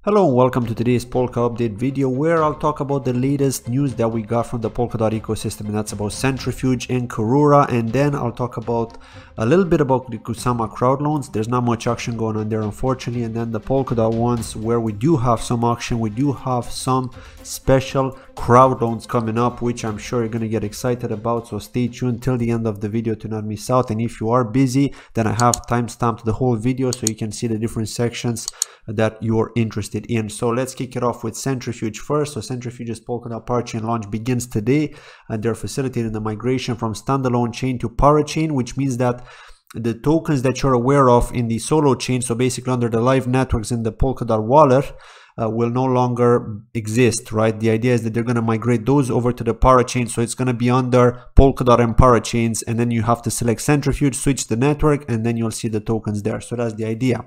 Hello and welcome to today's Polka update video where I'll talk about the latest news that we got from the Polkadot ecosystem, and that's about Centrifuge and Karura, and then I'll talk about a little bit about the Kusama Crowdloans. There's not much action going on there unfortunately, and then the Polkadot ones where we do have some action. We do have some special crowd loans coming up which I'm sure you're going to get excited about, so stay tuned till the end of the video to not miss out. And if you are busy, then I have timestamped the whole video so you can see the different sections that you're interested in. So let's kick it off with Centrifuge first. So Centrifuge's Polkadot Parachain launch begins today, and they're facilitating the migration from standalone chain to Parachain, which means that the tokens that you're aware of in the solo chain, so basically under the live networks in the Polkadot wallet, will no longer exist, right? The idea is that they're going to migrate those over to the Parachain, so it's going to be under Polkadot and Parachains, and then you have to select Centrifuge, switch the network, and then you'll see the tokens there. So that's the idea.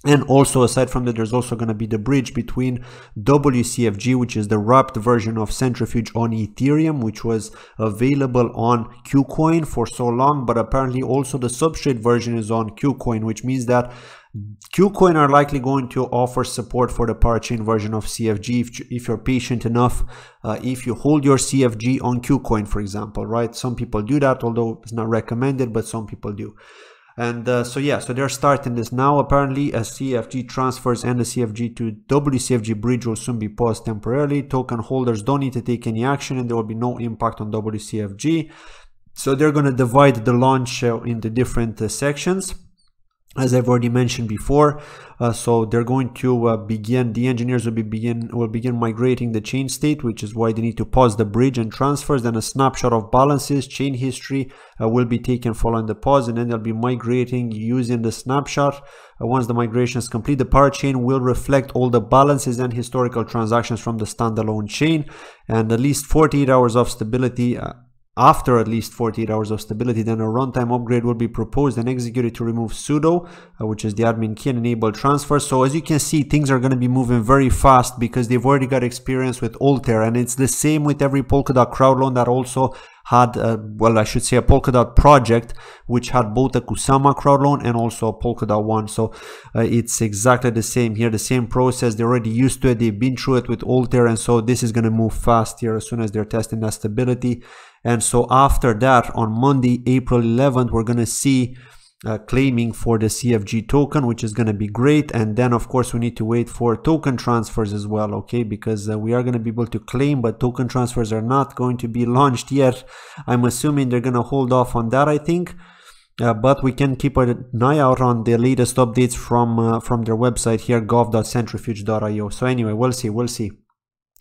And also, aside from that, there's also going to be the bridge between WCFG, which is the wrapped version of Centrifuge on Ethereum, which was available on KuCoin for so long, but apparently also the substrate version is on KuCoin, which means that KuCoin are likely going to offer support for the Parachain version of CFG if you're patient enough, if you hold your CFG on KuCoin, for example, right? Some people do that, although it's not recommended, but some people do. And so they're starting this now. Apparently, as CFG transfers and the CFG to WCFG bridge will soon be paused temporarily. Token holders don't need to take any action, and there will be no impact on WCFG. So they're going to divide the launch into different sections, as I've already mentioned before. So they're going to begin, the engineers will begin migrating the chain state, which is why they need to pause the bridge and transfers. Then a snapshot of balances, chain history will be taken following the pause, and then they'll be migrating using the snapshot. Once the migration is complete, the Parachain will reflect all the balances and historical transactions from the standalone chain, and at least 48 hours of stability. After at least 48 hours of stability, then a runtime upgrade will be proposed and executed to remove sudo, which is the admin key, and enable transfer. So as you can see, things are going to be moving very fast because they've already got experience with Altair, and it's the same with every Polkadot Crowdloan that also had, well, I should say a Polkadot project which had both a Kusama Crowdloan and also a Polkadot one. So it's exactly the same here, the same process. They're already used to it, they've been through it with Altair, and so this is going to move fast here as soon as they're testing that stability. And so after that, on Monday, April 11th, we're going to see claiming for the CFG token, which is going to be great. And then of course we need to wait for token transfers as well, okay, because we are going to be able to claim, but token transfers are not going to be launched yet. I'm assuming they're going to hold off on that, I think. But we can keep an eye out on the latest updates from their website here, gov.centrifuge.io. So anyway, we'll see.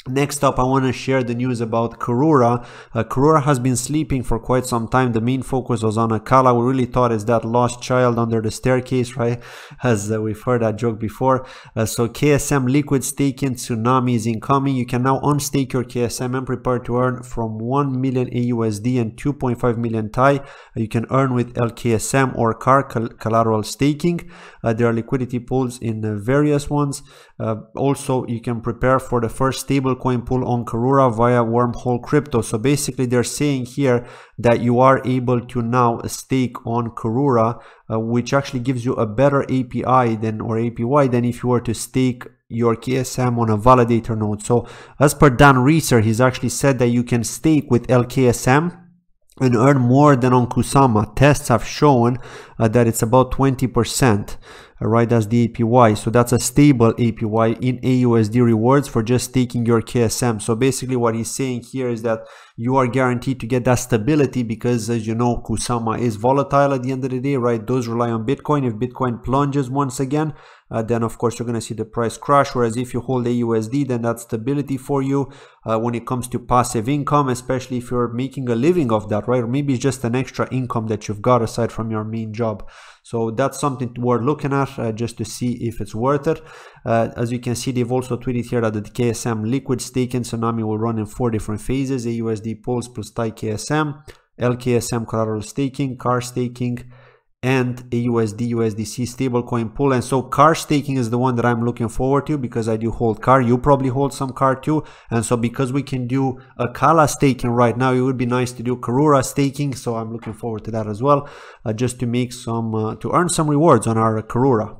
Next up, I want to share the news about Karura. Karura has been sleeping for quite some time. The main focus was on Akala. We really thought it's that lost child under the staircase, right? As we've heard that joke before. So KSM liquid staking tsunami is incoming. You can now unstake your KSM and prepare to earn from 1 million AUSD and 2.5 million TAI. You can earn with LKSM or CAR collateral staking. There are liquidity pools in various ones. Also, you can prepare for the first stable coin pool on Karura via Wormhole Crypto. So basically they're saying here that you are able to now stake on Karura, which actually gives you a better API than, or APY than, if you were to stake your KSM on a validator node. So as per Dan Reeser, he's actually said that you can stake with LKSM and earn more than on Kusama. Tests have shown that it's about 20%. Right, that's the APY. So that's a stable APY in AUSD rewards for just taking your KSM. So basically what he's saying here is that you are guaranteed to get that stability because, as you know, Kusama is volatile at the end of the day, right? Those rely on Bitcoin. If Bitcoin plunges once again, then of course you're going to see the price crash. Whereas if you hold AUSD, then that's stability for you when it comes to passive income, especially if you're making a living off that, right? Or maybe it's just an extra income that you've got aside from your main job. So that's something worth looking at just to see if it's worth it. As you can see, they've also tweeted here that the KSM liquid staking tsunami will run in 4 different phases: AUSD pools plus TAI KSM, LKSM collateral staking, CAR staking, and AUSD USDC stablecoin pool. And so CAR staking is the one that I'm looking forward to because I do hold CAR. You probably hold some CAR too. And so because we can do Akala staking right now, it would be nice to do Karura staking. So I'm looking forward to that as well, just to make some to earn some rewards on our Karura.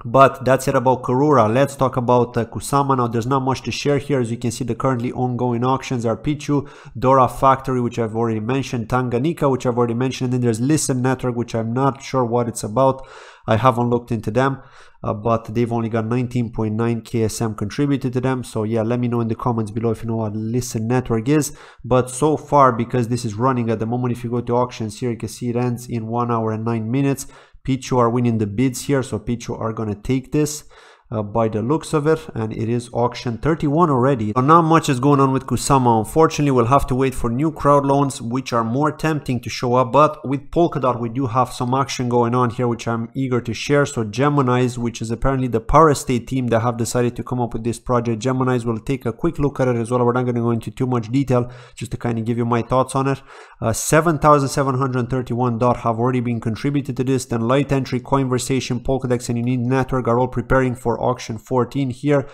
But that's it about Karura. Let's talk about Kusama now. There's not much to share here. As you can see, the currently ongoing auctions are Pichu, Dora Factory, which I've already mentioned, Tanganyika, which I've already mentioned, and then there's Listen Network, which I'm not sure what it's about. I haven't looked into them, but they've only got 19.9 KSM contributed to them. So yeah, let me know in the comments below if you know what Listen Network is. But so far, because this is running at the moment, if you go to auctions here, you can see it ends in 1 hour and 9 minutes. Pichu are winning the bids here, so Pichu are going to take this by the looks of it, and it is auction 31 already. So not much is going on with Kusama. Unfortunately, we'll have to wait for new crowd loans, which are more tempting to show up. But with Polkadot, we do have some action going on here, which I'm eager to share. So Gemini's, which is apparently the Parastate team that have decided to come up with this project. Gemini's will take a quick look at it as well. We're not going to go into too much detail, just to kind of give you my thoughts on it. 7,731 DOT have already been contributed to this. Then Light Entry, Conversation, Polkadex, and Unique Network are all preparing for auction 14 here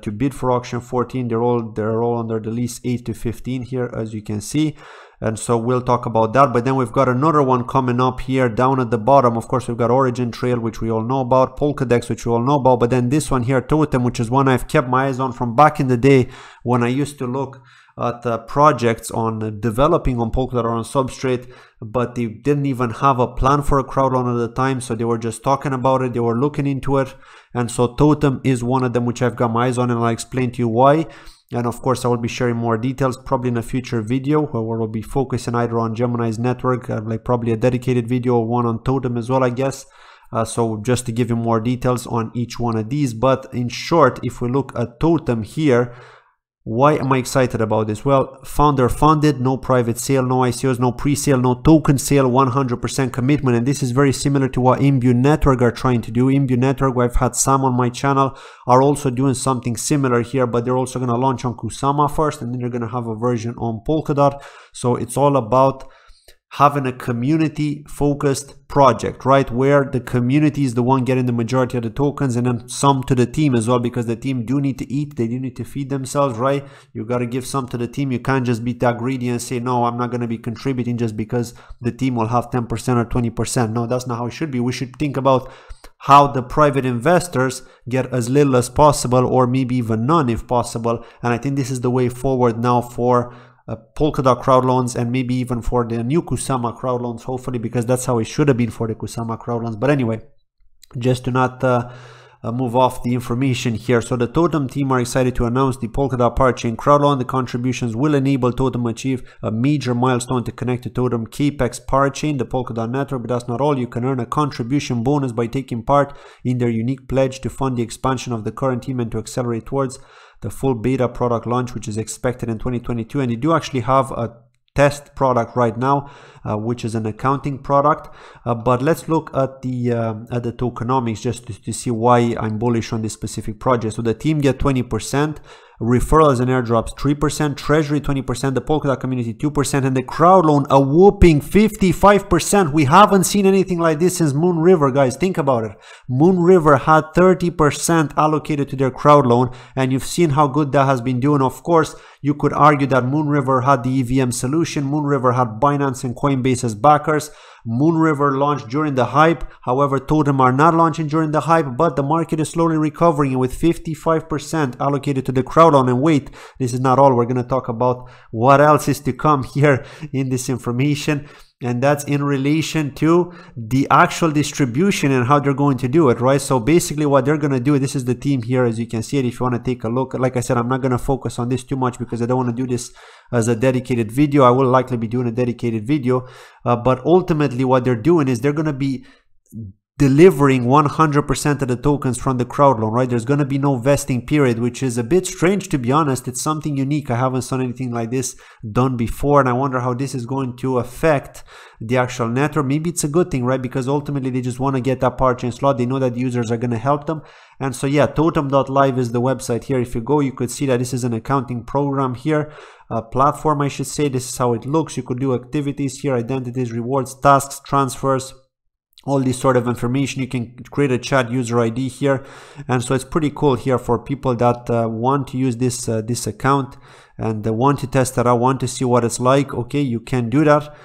to bid for auction 14. They're all under the lease 8 to 15 here, as you can see, and so we'll talk about that. But then we've got another one coming up here down at the bottom. Of course, we've got Origin Trail, which we all know about, Polkadex, which we all know about, but then this one here, Totem, which is one I've kept my eyes on from back in the day when I used to look at projects on developing on Polkadot or on Substrate, but they didn't even have a plan for a crowd loan at the time, so they were just talking about it, they were looking into it. And so Totem is one of them which I've got my eyes on, and I'll explain to you why. And of course, I will be sharing more details probably in a future video where we'll be focusing either on Gemini's network, like probably a dedicated video, or one on Totem as well, I guess. So just to give you more details on each one of these. But in short, if we look at Totem here, why am I excited about this? Well, founder funded, no private sale, no ICOs, no pre-sale, no token sale, 100% commitment. And this is very similar to what Imbue Network are trying to do. Imbue Network, I've had some on my channel, are also doing something similar here, but they're also going to launch on Kusama first, and then they're going to have a version on Polkadot. So it's all about having a community focused project, right, where the community is the one getting the majority of the tokens, and then some to the team as well, because the team do need to eat, they do need to feed themselves, right? You got to give some to the team. You can't just be that greedy and say, no, I'm not going to be contributing just because the team will have 10% or 20%. No, that's not how it should be. We should think about how the private investors get as little as possible, or maybe even none if possible. And I think this is the way forward now for Polkadot Crowdloans, and maybe even for the new Kusama Crowdloans, hopefully, because that's how it should have been for the Kusama Crowdloans. But anyway, just to not move off the information here. So the Totem team are excited to announce the Polkadot Parachain Crowdloan. The contributions will enable Totem achieve a major milestone to connect to Totem Capex Parachain, the Polkadot network. But that's not all. You can earn a contribution bonus by taking part in their unique pledge to fund the expansion of the current team and to accelerate towards the full beta product launch, which is expected in 2022. And they do actually have a test product right now, which is an accounting product. But let's look at the tokenomics just to see why I'm bullish on this specific project. So the team get 20%, referrals and airdrops 3%, treasury 20%, the Polkadot community 2%, and the crowd loan a whooping 55%. We haven't seen anything like this since Moon River, guys. Think about it. Moon River had 30% allocated to their crowd loan, and you've seen how good that has been doing. Of course, you could argue that Moon River had the EVM solution. Moon River had Binance and Coinbase as backers. Moon River launched during the hype. However, Totem are not launching during the hype, but the market is slowly recovering, and with 55% allocated to the crowd loan. And wait, this is not all. We're going to talk about what else is to come here in this information. And that's in relation to the actual distribution and how they're going to do it, right? So basically what they're going to do, this is the team here, as you can see it, if you want to take a look. Like I said, I'm not going to focus on this too much because I don't want to do this as a dedicated video. I will likely be doing a dedicated video. But ultimately what they're doing is they're going to be delivering 100% of the tokens from the crowd loan, right? There's going to be no vesting period, which is a bit strange, to be honest. It's something unique. I haven't seen anything like this done before, and I wonder how this is going to affect the actual network. Maybe it's a good thing, right? Because ultimately they just want to get that parachain slot. They know that users are going to help them. And so yeah, totem.live is the website here. If you go, you could see that this is an accounting program here, a platform, I should say. This is how it looks. You could do activities here, identities, rewards, tasks, transfers, all this sort of information. You can create a chat user ID here, and so it's pretty cool here for people that want to use this this account and want to test it out, want to see what it's like. Okay, you can do that.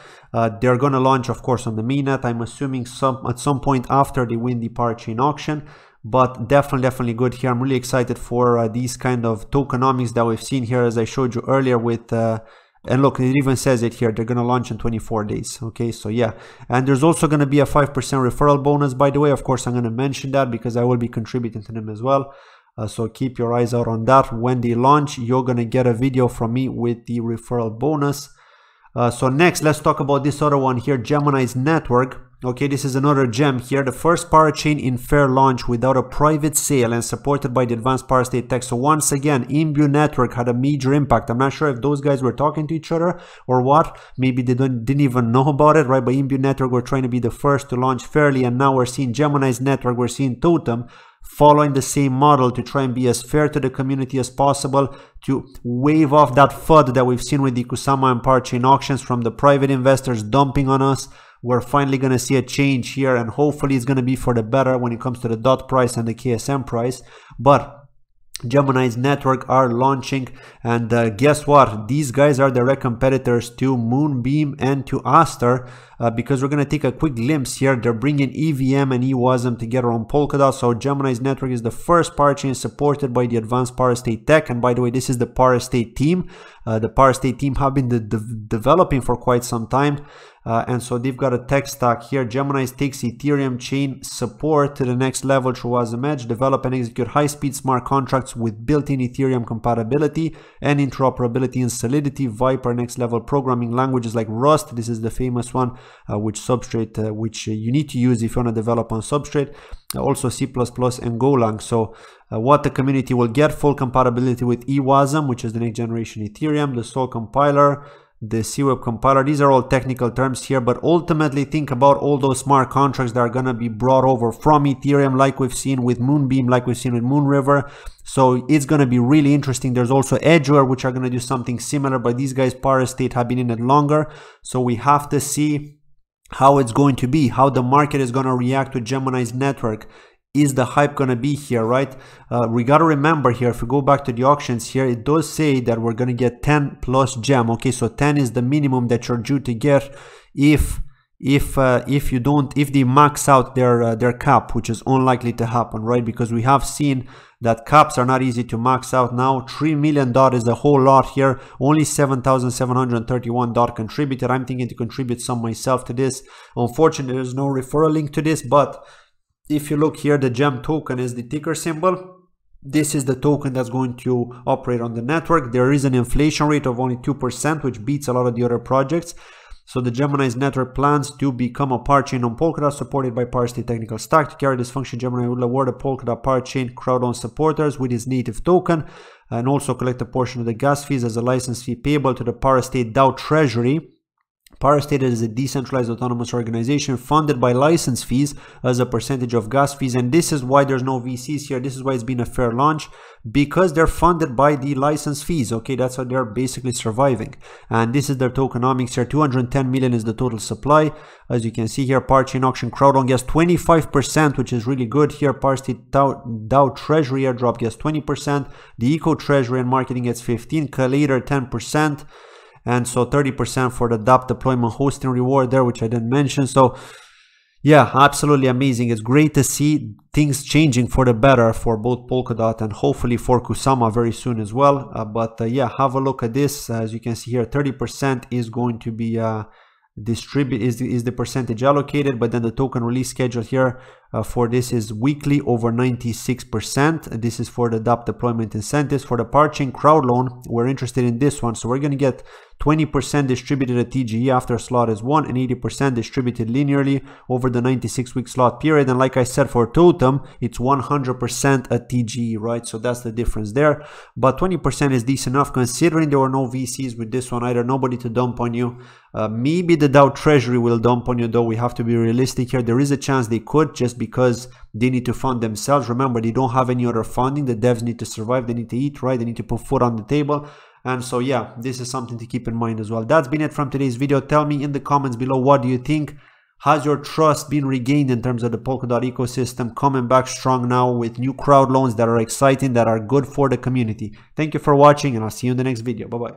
They're going to launch, of course, on the mainnet. I'm assuming at some point after they win the Parachain auction. but definitely good here. I'm really excited for these kind of tokenomics that we've seen here, as I showed you earlier with and look, it even says it here, they're going to launch in 24 days. Okay, so yeah, and there's also going to be a 5% referral bonus, by the way. Of course, I'm going to mention that because I will be contributing to them as well. So keep your eyes out on that. When they launch, you're going to get a video from me with the referral bonus. So next, let's talk about this other one here, Gemini's network. Okay, this is another gem here, the first parachain in fair launch without a private sale and supported by the advanced parastate tech. So once again, Imbu network had a major impact. I'm not sure if those guys were talking to each other or what. Maybe they didn't even know about it, right? But Imbu network were trying to be the first to launch fairly, and now we're seeing Gemini's network, we're seeing Totem following the same model to try and be as fair to the community as possible, to wave off that FUD that we've seen with the Kusama and Parachain auctions from the private investors dumping on us. We're finally going to see a change here, and hopefully it's going to be for the better when it comes to the DOT price and the KSM price. But Gemini's network are launching, and guess what? These guys are direct competitors to Moonbeam and to Aster, because we're going to take a quick glimpse here. They're bringing EVM and EWASM together on Polkadot. So Gemini's network is the first parachain supported by the advanced parastate tech. And by the way, this is the parastate team. The parastate team have been developing for quite some time. And so they've got a tech stack here. Gemini takes Ethereum chain support to the next level through WASM Edge, develop and execute high-speed smart contracts with built-in Ethereum compatibility and interoperability in Solidity, Viper, next level programming languages like Rust. This is the famous one, which you need to use if you want to develop on Substrate. Also C++ and Golang. So what the community will get: full compatibility with EWASM, which is the next generation Ethereum, the Sol compiler, the CWeb compiler. These are all technical terms here, but ultimately think about all those smart contracts that are going to be brought over from Ethereum, like we've seen with Moonbeam, like we've seen with Moonriver. So it's going to be really interesting. There's also Edgeware, which are going to do something similar, but these guys, Parastate, have been in it longer. So we have to see how it's going to be, how the market is going to react to Gemini's network. Is the hype going to be here, right? We got to remember here, if we go back to the auctions here, it does say that we're going to get 10 plus gem. Okay, so 10 is the minimum that you're due to get if they max out their cap, which is unlikely to happen, right? Because we have seen that caps are not easy to max out now. $3 million is a whole lot here. Only 7,731 DOT contributed. I'm thinking to contribute some myself to this. Unfortunately, there's no referral link to this, but if you look here, the gem token is the ticker symbol. This is the token that's going to operate on the network. There is an inflation rate of only 2%, which beats a lot of the other projects. So the Gemini's network plans to become a parachain on Polkadot, supported by Parastate technical stack. To carry this function, Gemini will award a Polkadot Parachain Crowdloan supporters with his native token, and also collect a portion of the gas fees as a license fee payable to the Parastate DAO treasury. Parastate is a decentralized autonomous organization funded by license fees as a percentage of gas fees, and this is why there's no VCs here. This is why it's been a fair launch, because they're funded by the license fees. Okay, that's how they're basically surviving, and this is their tokenomics here. 210 million is the total supply. As you can see here, Parachain Auction Crowdloan gets 25%, which is really good here. Parastate DAO Treasury airdrop gets 20%. The Eco Treasury and Marketing gets 15%. Collator 10%. And so 30% for the DApp deployment hosting reward there, which I didn't mention. So yeah, absolutely amazing. It's great to see things changing for the better for both Polkadot and hopefully for Kusama very soon as well. Yeah, have a look at this. As you can see here, 30% is going to be is the percentage allocated, but then the token release schedule here for this is weekly over 96%. This is for the DApp deployment incentives. For the Parachain Crowdloan, we're interested in this one, so we're going to get 20% distributed at TGE after slot is 1 and 80% distributed linearly over the 96-week slot period. And like I said, for Totem, it's 100% at TGE, right? So that's the difference there. But 20% is decent enough considering there were no VCs with this one either. Nobody to dump on you. Maybe the DAO Treasury will dump on you, though. We have to be realistic here. There is a chance they could, just because they need to fund themselves. Remember, they don't have any other funding. The devs need to survive. They need to eat, right? They need to put food on the table. And so yeah, this is something to keep in mind as well. That's been it from today's video. Tell me in the comments below, what do you think? Has your trust been regained in terms of the Polkadot ecosystem coming back strong now with new crowd loans that are exciting, that are good for the community? Thank you for watching, and I'll see you in the next video. Bye bye.